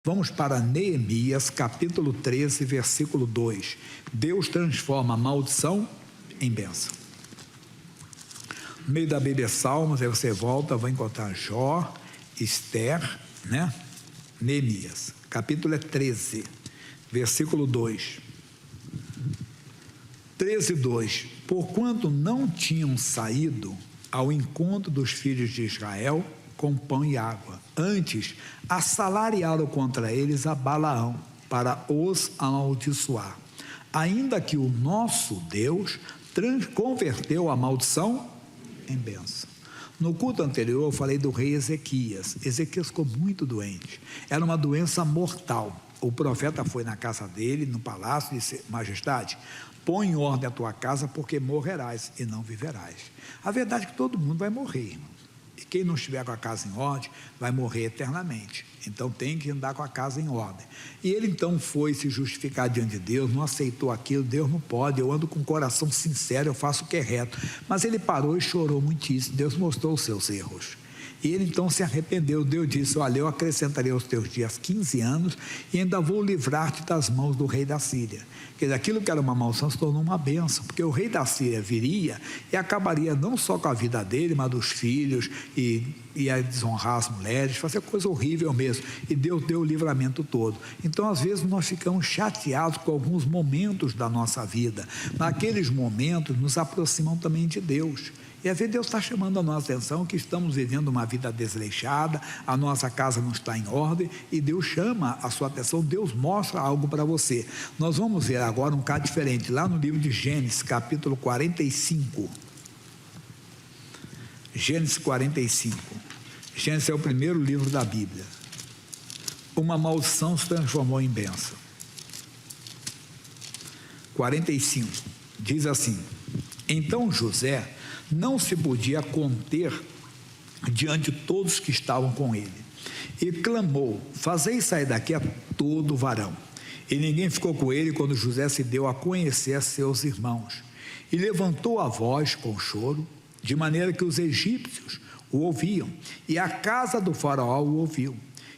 Vamos para Neemias, capítulo 13, versículo 2. Deus transforma a maldição em bênção. No meio da Bíblia Salmos, aí você volta, vai encontrar Jó, Esther, né? Neemias, capítulo 13, versículo 2. 13, 2. Porquanto não tinham saído ao encontro dos filhos de Israel com pão e água, antes assalariaram contra eles a Balaão, para os amaldiçoar, ainda que o nosso Deus converteu a maldição em bênção. No culto anterior eu falei do rei Ezequias. Ezequias ficou muito doente, era uma doença mortal. O profeta foi na casa dele, no palácio, e disse: majestade, põe em ordem a tua casa, porque morrerás e não viverás. A verdade é que todo mundo vai morrer, irmão. E quem não estiver com a casa em ordem, vai morrer eternamente. Então tem que andar com a casa em ordem. E ele então foi se justificar diante de Deus, não aceitou aquilo. Deus não pode, eu ando com o coração sincero, eu faço o que é reto. Mas ele parou e chorou muitíssimo. Deus mostrou os seus erros. E ele então se arrependeu. Deus disse: olha, eu acrescentarei aos teus dias 15 anos e ainda vou livrar-te das mãos do rei da Síria. Quer dizer, aquilo que era uma maldição se tornou uma bênção, porque o rei da Síria viria e acabaria não só com a vida dele, mas dos filhos, e ia desonrar as mulheres, fazer coisa horrível mesmo. E Deus deu o livramento todo. Então, às vezes, nós ficamos chateados com alguns momentos da nossa vida. Naqueles momentos, nos aproximam também de Deus. E às vezes Deus está chamando a nossa atenção que estamos vivendo uma vida desleixada, a nossa casa não está em ordem, e Deus chama a sua atenção, Deus mostra algo para você. Nós vamos ver agora um caso diferente, lá no livro de Gênesis, capítulo 45. Gênesis 45. Gênesis é o primeiro livro da Bíblia. Uma maldição se transformou em bênção. 45. Diz assim: então José não se podia conter diante de todos que estavam com ele, e clamou: fazei sair daqui a todo varão. E ninguém ficou com ele quando José se deu a conhecer a seus irmãos, e levantou a voz com choro, de maneira que os egípcios o ouviam, e a casa do faraó o ouviu.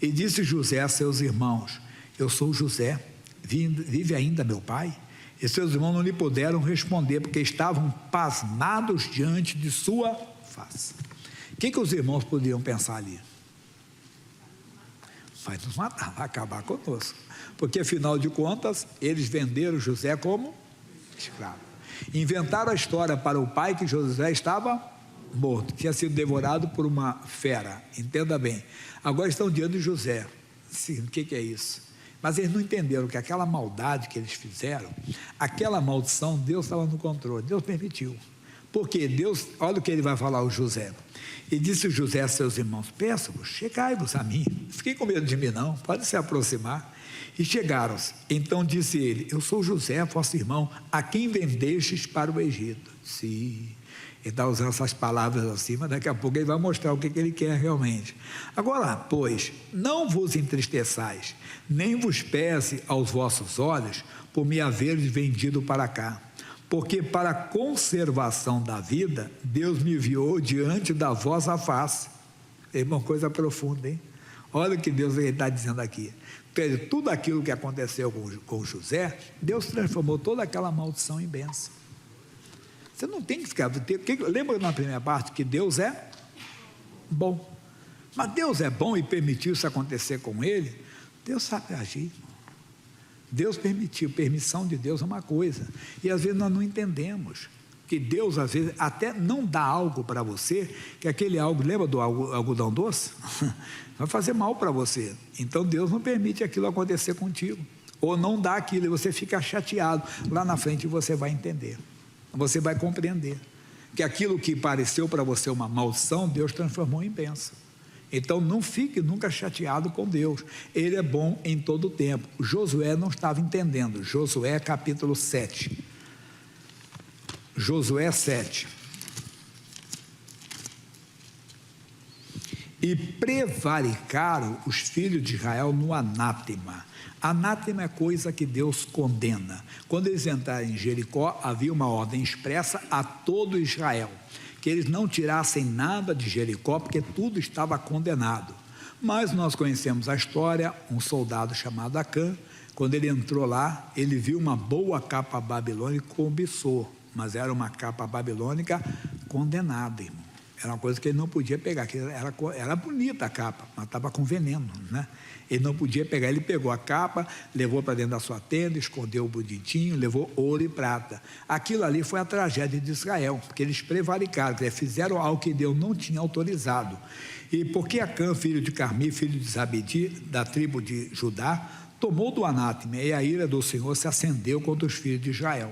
E disse José a seus irmãos: eu sou José, vive ainda meu pai? E seus irmãos não lhe puderam responder, porque estavam pasmados diante de sua face. O que os irmãos podiam pensar ali? Vai nos matar, vai acabar conosco, porque afinal de contas eles venderam José como escravo, inventaram a história para o pai que José estava morto, tinha sido devorado por uma fera. Entenda bem, agora estão diante de José. Sim, o que é isso? Mas eles não entenderam que aquela maldade que eles fizeram, aquela maldição, Deus estava no controle, Deus permitiu. Porque Deus, olha o que ele vai falar ao José. E disse José a seus irmãos: peço-vos, chegai-vos a mim, fiquem com medo de mim não, pode se aproximar. E chegaram-se. Então disse ele: eu sou José, vosso irmão, a quem vendestes para o Egito. Sim. Ele está usando essas palavras assim, mas daqui a pouco ele vai mostrar o que ele quer realmente. Agora, pois, não vos entristeçais, nem vos pese aos vossos olhos por me haveres vendido para cá, porque para a conservação da vida, Deus me enviou diante da vossa face. É uma coisa profunda, hein? Olha o que Deus está dizendo aqui. Tudo aquilo que aconteceu com José, Deus transformou toda aquela maldição em bênção. Você não tem que ficar... Lembra na primeira parte que Deus é bom. Mas Deus é bom e permitiu isso acontecer com ele? Deus sabe agir. Deus permitiu. Permissão de Deus é uma coisa. E às vezes nós não entendemos que Deus às vezes até não dá algo para você, que aquele algo, lembra do algodão doce? Vai fazer mal para você. Então Deus não permite aquilo acontecer contigo. Ou não dá aquilo e você fica chateado. Lá na frente você vai entender. Você vai compreender que aquilo que pareceu para você uma maldição, Deus transformou em bênção. Então não fique nunca chateado com Deus, Ele é bom em todo o tempo. Josué não estava entendendo. Josué capítulo 7. Josué 7. E prevaricaram os filhos de Israel no anátema. Anátema é coisa que Deus condena. Quando eles entraram em Jericó, havia uma ordem expressa a todo Israel, que eles não tirassem nada de Jericó, porque tudo estava condenado. Mas nós conhecemos a história, um soldado chamado Acã, quando ele entrou lá, ele viu uma boa capa babilônica e cobiçou, mas era uma capa babilônica condenada, irmão. Era uma coisa que ele não podia pegar, que era bonita a capa, mas estava com veneno, né? Ele não podia pegar, ele pegou a capa, levou para dentro da sua tenda, escondeu bonitinho, levou ouro e prata. Aquilo ali foi a tragédia de Israel, porque eles prevaricaram, fizeram algo que Deus não tinha autorizado. E porque Acã, filho de Carmi, filho de Zabedi, da tribo de Judá, tomou do anátema, e a ira do Senhor se acendeu contra os filhos de Israel.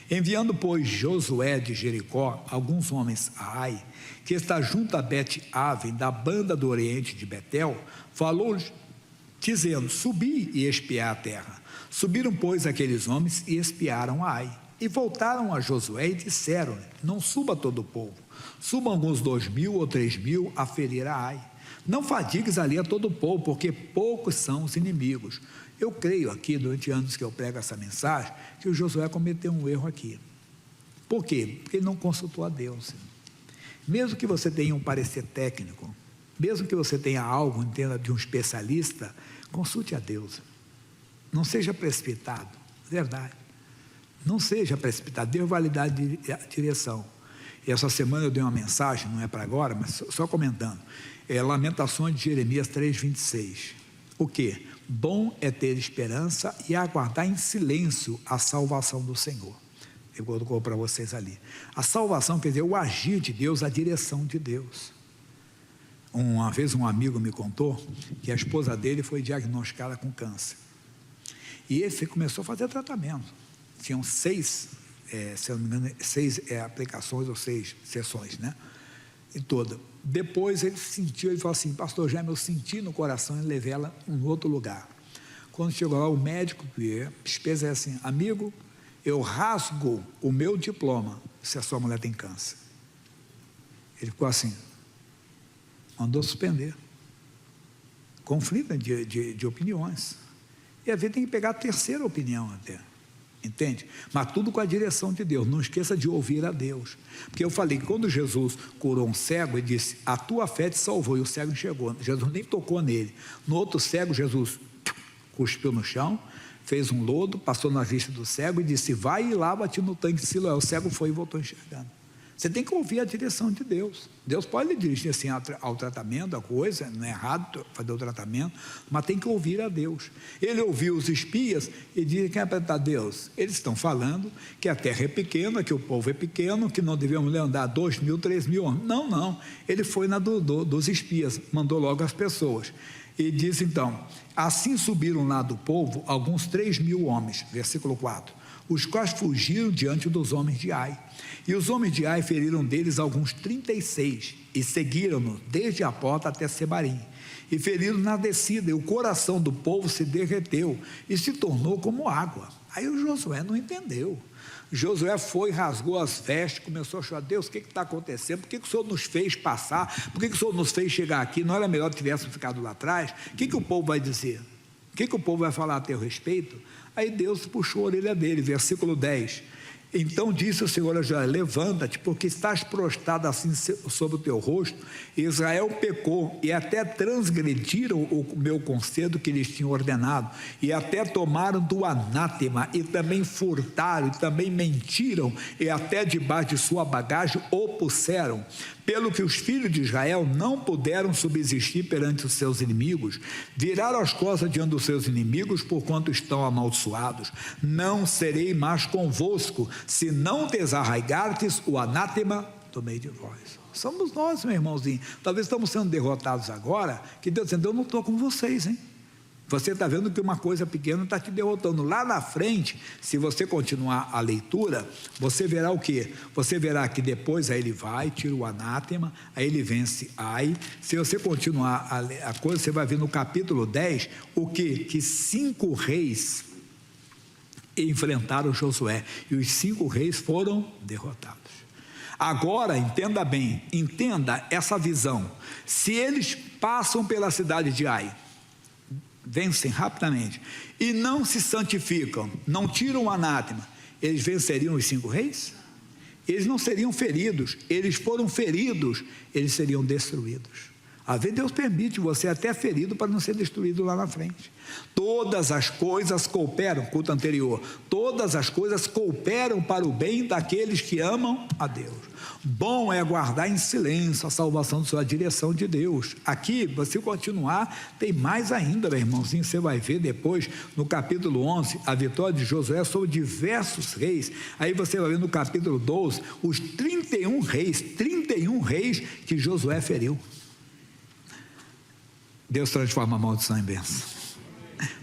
Enviando, pois, Josué de Jericó, alguns homens a Ai, que está junto a Bet-Aven, da banda do oriente de Betel, falou-lhes, dizendo, subi e espiai a terra. Subiram, pois, aqueles homens e espiaram a Ai. E voltaram a Josué e disseram, não suba todo o povo, subam alguns 2.000 ou 3.000 a ferir a Ai. Não fadigues ali a todo o povo, porque poucos são os inimigos. Eu creio aqui, durante anos que eu prego essa mensagem, que o Josué cometeu um erro aqui. Por quê? Porque ele não consultou a Deus. Mesmo que você tenha um parecer técnico, mesmo que você tenha algo, entenda, de um especialista, consulte a Deus. Não seja precipitado, verdade. Não seja precipitado, Deus vai lhe dar a direção. E essa semana eu dei uma mensagem, não é para agora, mas só comentando. Lamentações de Jeremias 3,26. O quê? Bom é ter esperança e aguardar em silêncio a salvação do Senhor. Eu colocou para vocês ali. A salvação quer dizer o agir de Deus, a direção de Deus. Uma vez um amigo me contou que a esposa dele foi diagnosticada com câncer. E ele começou a fazer tratamento. Tinham 6, se eu não me engano, 6 aplicações ou 6 sessões, né? Em toda. Depois ele sentiu, ele falou assim, pastor Jaime, eu senti no coração e levei ela em um outro lugar. Quando chegou lá, o médico, fez assim, amigo, eu rasgo o meu diploma se a sua mulher tem câncer. Ele ficou assim, mandou suspender. Conflito de opiniões. E a vida tem que pegar a terceira opinião até. Entende? Mas tudo com a direção de Deus. Não esqueça de ouvir a Deus. Porque eu falei que quando Jesus curou um cego, ele disse, a tua fé te salvou, e o cego enxergou. Jesus nem tocou nele. No outro cego, Jesus cuspiu no chão, fez um lodo, passou na vista do cego e disse, vai e lava-te no tanque de Siloé. O cego foi e voltou enxergando. Você tem que ouvir a direção de Deus. Deus pode lhe dirigir assim ao tratamento, a coisa, não é errado fazer o tratamento, mas tem que ouvir a Deus. Ele ouviu os espias e disse, quem é para Deus? Eles estão falando que a terra é pequena, que o povo é pequeno, que não devemos andar 2.000, 3.000 homens. Não. Ele foi na dos espias, mandou logo as pessoas. E diz então, assim subiram lá do povo alguns 3.000 homens, versículo 4, os quais fugiram diante dos homens de Ai. E os homens de Ai feriram deles alguns 36, e seguiram-no desde a porta até Sebarim, e feriram na descida, e o coração do povo se derreteu, e se tornou como água. Aí o Josué não entendeu. Josué foi, rasgou as vestes, começou a chorar, Deus, o que está acontecendo? Por que o Senhor nos fez passar? Por que o Senhor nos fez chegar aqui? Não era melhor que tivéssemos ficado lá atrás? O que o povo vai dizer? O que o povo vai falar a teu respeito? Aí Deus puxou a orelha dele, versículo 10. Então disse o Senhor a Josué, levanta-te, porque estás prostrado assim sobre o teu rosto. Israel pecou e até transgrediram o meu conselho que lhes tinha ordenado, e até tomaram do anátema, e também furtaram, e também mentiram, e até debaixo de sua bagagem opuseram, pelo que os filhos de Israel não puderam subsistir perante os seus inimigos, viraram as costas diante dos seus inimigos, porquanto estão amaldiçoados. Não serei mais convosco, se não desarraigardes o anátema do meio de vós. Somos nós, meu irmãozinho. Talvez estamos sendo derrotados agora, que Deus dizendo, eu não estou com vocês, hein? Você está vendo que uma coisa pequena está te derrotando. Lá na frente, se você continuar a leitura, você verá o quê? Você verá que depois aí ele vai, tira o anátema, aí ele vence Ai. Se você continuar a coisa, você vai ver no capítulo 10, o quê? Que 5 reis enfrentaram Josué, e os 5 reis foram derrotados. Agora, entenda bem, entenda essa visão. Se eles passam pela cidade de Ai, vencem rapidamente, e não se santificam, não tiram o anátema, eles venceriam os 5 reis? Eles não seriam feridos, eles foram feridos, eles seriam destruídos. Às vezes Deus permite você até ferido para não ser destruído lá na frente. Todas as coisas cooperam, culto anterior, todas as coisas cooperam para o bem daqueles que amam a Deus. Bom é guardar em silêncio a salvação sua direção de Deus. Aqui, você continuar, tem mais ainda, meu irmãozinho, você vai ver depois, no capítulo 11, a vitória de Josué sobre diversos reis. Aí você vai ver no capítulo 12, os 31 reis que Josué feriu. Deus transforma a maldição em bênção.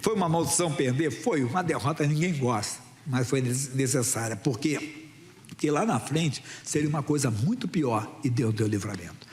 Foi uma maldição perder? Foi uma derrota, ninguém gosta, mas foi necessária. Por quê? Porque lá na frente seria uma coisa muito pior e Deus deu livramento.